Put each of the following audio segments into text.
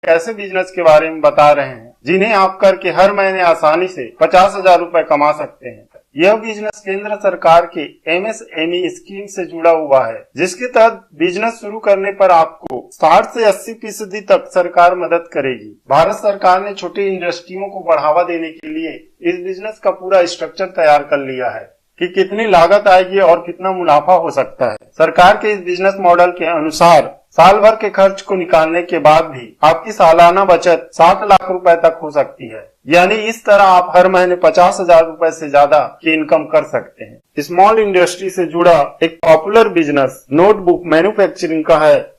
ऐसे बिजनेस के बारे में बता रहे हैं जिन्हें आप करके हर महीने आसानी से 50,000 रुपए कमा सकते हैं। यह बिजनेस केंद्र सरकार के MSME स्कीम से जुड़ा हुआ है, जिसके तहत बिजनेस शुरू करने पर आपको 60 से 80% तक सरकार मदद करेगी। भारत सरकार ने छोटी इंडस्ट्रियों को बढ़ावा देने के लिए इस बिजनेस का पूरा स्ट्रक्चर तैयार कर लिया है कि कितनी लागत आएगी और कितना मुनाफा हो सकता है। सरकार के इस बिजनेस मॉडल के अनुसार साल भर के खर्च को निकालने के बाद भी आपकी सालाना बचत 7 लाख रुपए तक हो सकती है। यानी इस तरह आप हर महीने 50,000 रुपए से ज्यादा की इनकम कर सकते हैं। स्मॉल इंडस्ट्री से जुड़ा एक पॉपुलर बिजनेस नोटबुक मैन्युफैक्चरिंग का है।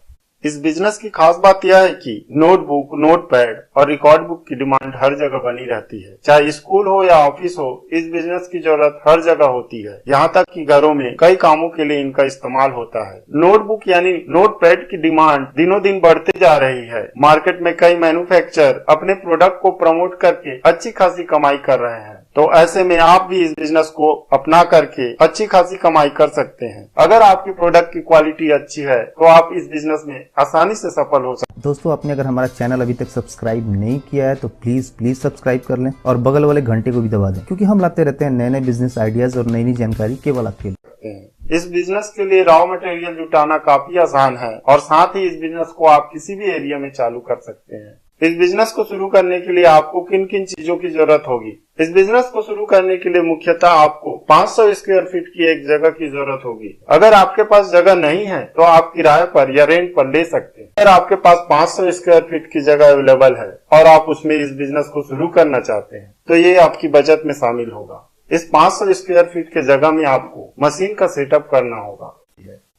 इस बिजनेस की खास बात यह है कि नोटबुक, नोटपैड और रिकॉर्ड बुक की डिमांड हर जगह बनी रहती है। चाहे स्कूल हो या ऑफिस हो, इस बिजनेस की जरूरत हर जगह होती है। यहाँ तक कि घरों में कई कामों के लिए इनका इस्तेमाल होता है। नोटबुक यानी नोटपैड की डिमांड दिनों दिन बढ़ते जा रही है। मार्केट में कई मैन्युफैक्चरर अपने प्रोडक्ट को प्रमोट करके अच्छी खासी कमाई कर रहे हैं। तो ऐसे में आप भी इस बिजनेस को अपना करके अच्छी खासी कमाई कर सकते हैं। अगर आपकी प्रोडक्ट की क्वालिटी अच्छी है तो आप इस बिजनेस में आसानी से सफल हो सकते हैं। दोस्तों, आपने अगर हमारा चैनल अभी तक सब्सक्राइब नहीं किया है तो प्लीज सब्सक्राइब कर लें और बगल वाले घंटे को भी दबा दें, क्योंकि हम लाते रहते हैं नए नए बिजनेस आइडियाज और नई नई जानकारी केवल आपके लिए। इस बिजनेस के लिए रॉ मटेरियल जुटाना काफी आसान है और साथ ही इस बिजनेस को आप किसी भी एरिया में चालू कर सकते हैं। इस बिजनेस को शुरू करने के लिए आपको किन किन चीजों की जरूरत होगी? इस बिजनेस को शुरू करने के लिए मुख्यतः आपको 500 स्क्वायर फीट की एक जगह की जरूरत होगी। अगर आपके पास जगह नहीं है तो आप किराए पर या रेंट पर ले सकते हैं। अगर आपके पास 500 स्क्वायर फीट की जगह अवेलेबल है और आप उसमें इस बिजनेस को शुरू करना चाहते हैं तो ये आपकी बजट में शामिल होगा। इस 500 स्क्वायर फीट के जगह में आपको मशीन का सेटअप करना होगा।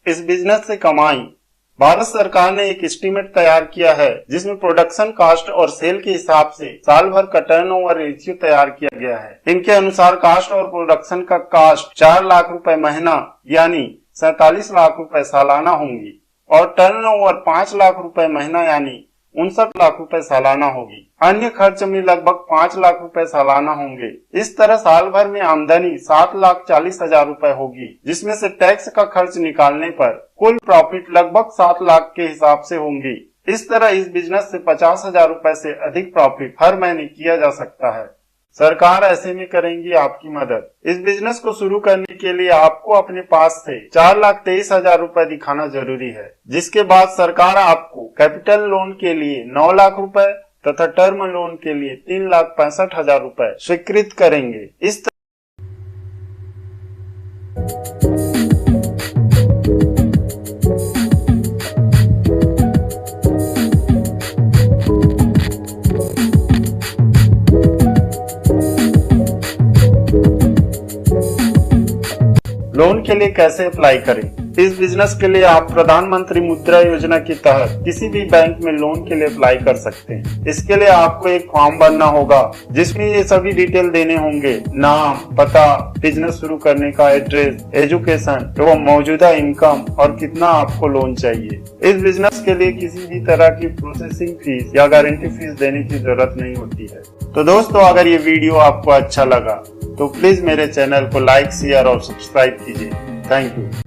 इस बिजनेस से कमाई भारत सरकार ने एक एस्टीमेट तैयार किया है, जिसमें प्रोडक्शन कास्ट और सेल के हिसाब से साल भर का टर्नओवर रेशियो तैयार किया गया है। इनके अनुसार कास्ट और प्रोडक्शन का कास्ट 4 लाख रुपए महीना यानी 47 लाख रुपए सालाना होंगी और टर्नओवर 5 लाख रुपए महीना यानी 59 लाख रुपए सालाना होगी। अन्य खर्च में लगभग 5 लाख रुपए सालाना होंगे। इस तरह साल भर में आमदनी 7,40,000 रुपए होगी, जिसमें से टैक्स का खर्च निकालने पर कुल प्रॉफिट लगभग 7 लाख के हिसाब से होंगी। इस तरह इस बिजनेस से 50,000 रुपए से अधिक प्रॉफिट हर महीने किया जा सकता है। सरकार ऐसे में करेंगी आपकी मदद। इस बिजनेस को शुरू करने के लिए आपको अपने पास से 4,23,000 रुपए दिखाना जरूरी है, जिसके बाद सरकार आपको कैपिटल लोन के लिए 9 लाख रुपए तथा टर्म लोन के लिए 3,65,000 रुपए स्वीकृत करेंगे। इस लोन के लिए कैसे अप्लाई करें? इस बिजनेस के लिए आप प्रधानमंत्री मुद्रा योजना के तहत किसी भी बैंक में लोन के लिए अप्लाई कर सकते हैं। इसके लिए आपको एक फॉर्म भरना होगा, जिसमें ये सभी डिटेल देने होंगे: नाम, पता, बिजनेस शुरू करने का एड्रेस, एजुकेशन एवं मौजूदा इनकम और कितना आपको लोन चाहिए। इस बिजनेस के लिए किसी भी तरह की प्रोसेसिंग फीस या गारंटी फीस देने की जरूरत नहीं होती है। तो दोस्तों, अगर ये वीडियो आपको अच्छा लगा तो प्लीज मेरे चैनल को लाइक, शेयर और सब्सक्राइब कीजिए। Thank you.